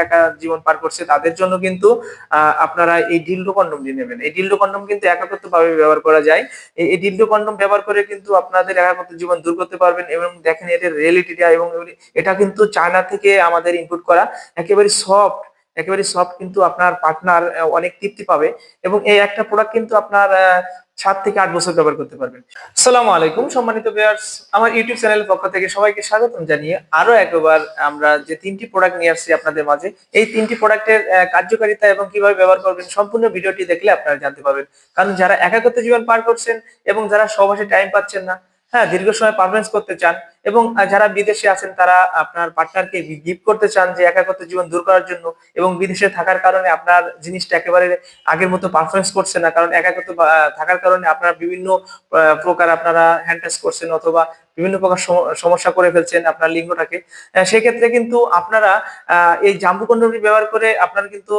একা জীবন পার করছে তাদের জন্য কিন্তু আপনারা এই ডিলডো কন্ডোমটি নেবেন। এই ডিলডো কন্ডোম কিন্তু একাকিত্বভাবে ব্যবহার করা যায়। এই ডিলডো কন্ডোম ব্যবহার করে কিন্তু আপনাদের একাকিত্ব জীবন দূর করতে পারবেন এবং দেখেন এটার রিয়েলিটিটা এবং এটা কিন্তু চায়না থেকে আমাদের ইনপুট করা। একেবারে সফট, একেবারে সফট কিন্তু আপনার পার্টনার অনেক তৃপ্তি পাবে এবং এই একটা প্রোডাক্ট কিন্তু আপনার ৭ থেকে ৮ বছর ব্যবহার করতে পারবেন। আসসালামু আলাইকুম সম্মানিত ভিউয়ার্স, আমার ইউটিউব চ্যানেলের পক্ষ থেকে সবাইকে স্বাগতম জানিয়ে আরো একবার আমরা যে ৩টি প্রোডাক্ট নিয়ে আসছি আপনাদের মাঝে, এই ৩টি প্রোডাক্টের কার্যকারিতা এবং কিভাবে ব্যবহার করবেন সম্পূর্ণ ভিডিওটি দেখলে আপনারা জানতে পারবেন। কারণ যারা একাকিত্ব জীবন পার করছেন এবং যারা সহবাসে টাইম পাচ্ছেন না, হ্যাঁ, দীর্ঘ সময় পারফরমেন্স করতে চান এবং যারা বিদেশে আছেন তারা আপনার পার্টনারকে গিফট করতে চান যে একাকিত্ব জীবন দূর করার জন্য এবং বিদেশে থাকার কারণে আপনার জিনিসটা একেবারে আগের মতো পারফরমেন্স করছে না, কারণ একাকিত্ব থাকার কারণে আপনার বিভিন্ন প্রকার আপনারা হ্যান্ড টাচ করছেন অথবা বিভিন্ন প্রকার সমস্যা করে ফেলছেন আপনার লিঙ্গটাকে। সেক্ষেত্রে কিন্তু আপনারা এই জাম্বু কন্ডোমটি ব্যবহার করে আপনারা কিন্তু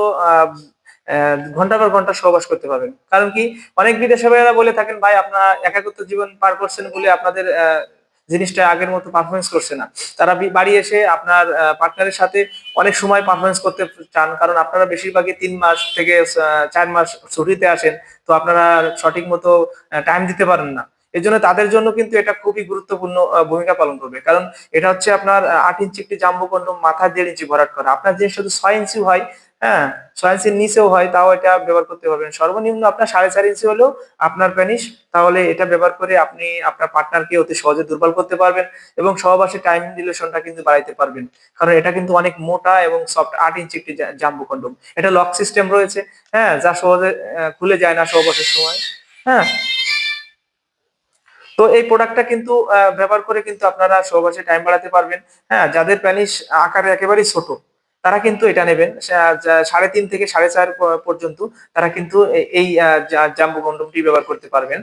ঘন্টার পর ঘন্টা সহবাস করতে পারবেন। কারণ কি, অনেক বিদেশি ভাইয়েরা বলে থাকেন ভাই আপনারা একাকিত্ব জীবন পার করছেন বলে আপনাদের জিনিসটা আগের মতো পারফরমেন্স করছে না। তারা বাড়ি এসে আপনার পার্টনারের সাথে অনেক সময় পারফরমেন্স করতে চান, কারণ আপনারা বেশিরভাগই ৩ মাস থেকে ৪ মাস ছুটিতে আসেন, তো আপনারা সঠিক মতো টাইম দিতে পারেন না। এজন্য তাদের জন্য কিন্তু এটা খুবই গুরুত্বপূর্ণ ভূমিকা পালন করবে। কারণ এটা হচ্ছে আপনার ৮ ইঞ্চি একটি জাম্বো কন্ডোম, মাথা ১.৫ ইঞ্চি ভরাট করা। আপনার যে শুধু ৬ ইঞ্চি হয়, হ্যাঁ, ৬ ইঞ্চির নিচেও হয়, তাও এটা ব্যবহার করতে পারবেন। সর্বনিম্ন আপনার ৪.৫ ইঞ্চি হলেও আপনার পেনিস, তাহলে এটা ব্যবহার করে আপনি আপনার পার্টনারকে অতি সহজে দুর্বল করতে পারবেন এবং সহবাসে টাইম রিলেশনটা কিন্তু বাড়াইতে পারবেন। কারণ এটা কিন্তু অনেক মোটা এবং সফট ৮ ইঞ্চি একটি জাম্বো কন্ডোম। এটা লক সিস্টেম রয়েছে, হ্যাঁ, যা সহজে খুলে যায় না সহবাসের সময়। হ্যাঁ, তো এই প্রোডাক্টটা কিন্তু ব্যবহার করে কিন্তু আপনারা সহবাসে টাইম বাড়াতে পারবেন। হ্যাঁ, যাদের পেনিস আকারে একেবারেই ছোট তারা কিন্তু এটা নেবেন। ৩.৫ থেকে ৪.৫ পর্যন্ত তারা কিন্তু এই জাম্বো কন্ডোমটি ব্যবহার করতে পারবেন।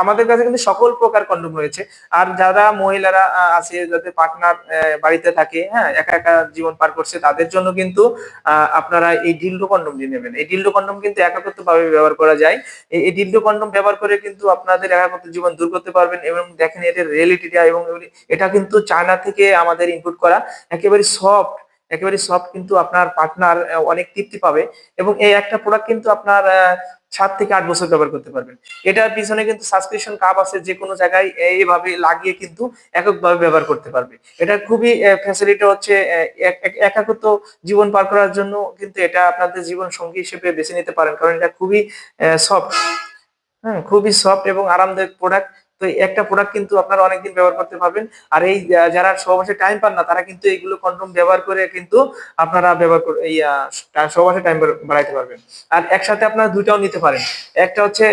আমাদের কাছে কিন্তু সকল প্রকার কন্ডোম রয়েছে। আর যারা মহিলারা আছে, যাদের পার্টনার বাড়িতে থাকে, হ্যাঁ, একা একা জীবন পার করছে তাদের জন্য কিন্তু আপনারা এই ডিলডো কন্ডোমটি নেবেন। এই ডিলডো কন্ডোম কিন্তু একাকিত্বভাবে ব্যবহার করা যায়। এই ডিলডো কন্ডোম ব্যবহার করে কিন্তু আপনাদের একাকিত্ব জীবন দূর করতে পারবেন এবং দেখেন এটার রিয়েলিটিটা এবং এটা কিন্তু চায়না থেকে আমাদের ইনপুট করা। একেবারে সফট, একেবারে সফট কিন্তু আপনার পার্টনার অনেক তৃপ্তি পাবে এবং এই একটা প্রোডাক্ট কিন্তু আপনার ৭ থেকে ৮ বছর ব্যবহার করতে পারবেন। এটার পিছনে কিন্তু সাবস্ক্রিপশন কাপ আছে, যেকোনো জায়গায় এইভাবে লাগিয়ে কিন্তু এককভাবে ব্যবহার করতে পারবে। এটা খুবই ফ্যাসিলিটি হচ্ছে একাকিত্ব জীবন পার করার জন্য কিন্তু এটা আপনাদের জীবন সঙ্গী হিসেবে বেছে নিতে পারেন, কারণ এটা খুবই সফট। হ্যাঁ, খুবই সফট এবং আরামদায়ক প্রোডাক্ট। তো এই একটা প্রোডাক্ট কিন্তু আপনারা অনেকদিন ব্যবহার করতে পারবেন। আর এই যারা সহবাসে টাইম পান না তারা কিন্তু এইগুলো কন্ডোম ব্যবহার করে কিন্তু আপনারা ব্যবহার করে এই সহবাসে টাইম বাড়াইতে পারবেন। আর একসাথে আপনারা ২ টাও নিতে পারেন। একটা হচ্ছে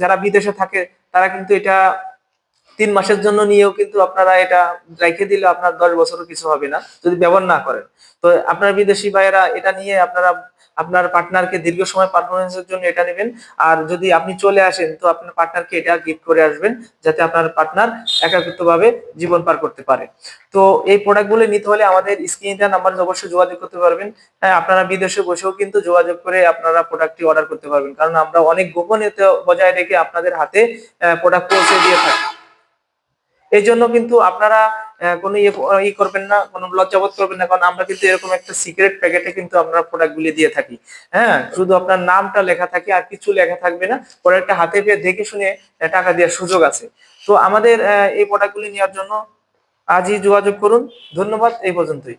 যারা বিদেশে থাকে তারা কিন্তু এটা ৩ মাসের জন্য নিয়েও কিন্তু আপনারা এটা রাইখে দিলে আপনার ১০ বছরও কিছু হবে না যদি ব্যবহার না করেন। তো আপনার বিদেশি ভাইয়েরা এটা নিয়ে আপনারা আপনার পার্টনারকে দীর্ঘ সময় পারফরম্যান্স এর জন্য এটা নিবেন। আর যদি আপনি চলে আসেন তো আপনার পার্টনারকে এটা গিফট করে আসবেন, যাতে আপনার পার্টনার একাকিত্বভাবে জীবন পার করতে পারে। তো এই প্রোডাক্ট গুলো নিতে হলে আমাদের স্ক্রিনে দেওয়া নাম্বারে অবশ্যই যোগাযোগ করতে পারবেন। হ্যাঁ, আপনারা বিদেশে বসেও কিন্তু যোগাযোগ করে আপনারা প্রোডাক্টটি অর্ডার করতে পারবেন। কারণ আমরা অনেক গোপনীয়তা বজায় রেখে আপনাদের হাতে প্রোডাক্ট পৌঁছে দিয়ে থাকি। এইজন্য কিন্তু আপনারা কোনো করবেন না, কোনো লজ্জাবোধ করবেন না। কারণ আমরা কিন্তু এরকম একটা সিক্রেট প্যাকেটে কিন্তু আমরা প্রোডাক্ট গুলি দিয়ে থাকি। হ্যাঁ? শুধু আপনার নামটা লেখা থাকে আর কিছু লেখা থাকবে না। প্রোডাক্টটা হাতে পেয়ে দেখে শুনে টাকা দেওয়ার সুযোগ আছে। তো আমাদের এই প্রোডাক্ট গুলি নেওয়ার জন্য আজই যোগাযোগ করুন। ধন্যবাদ, এই পর্যন্তই।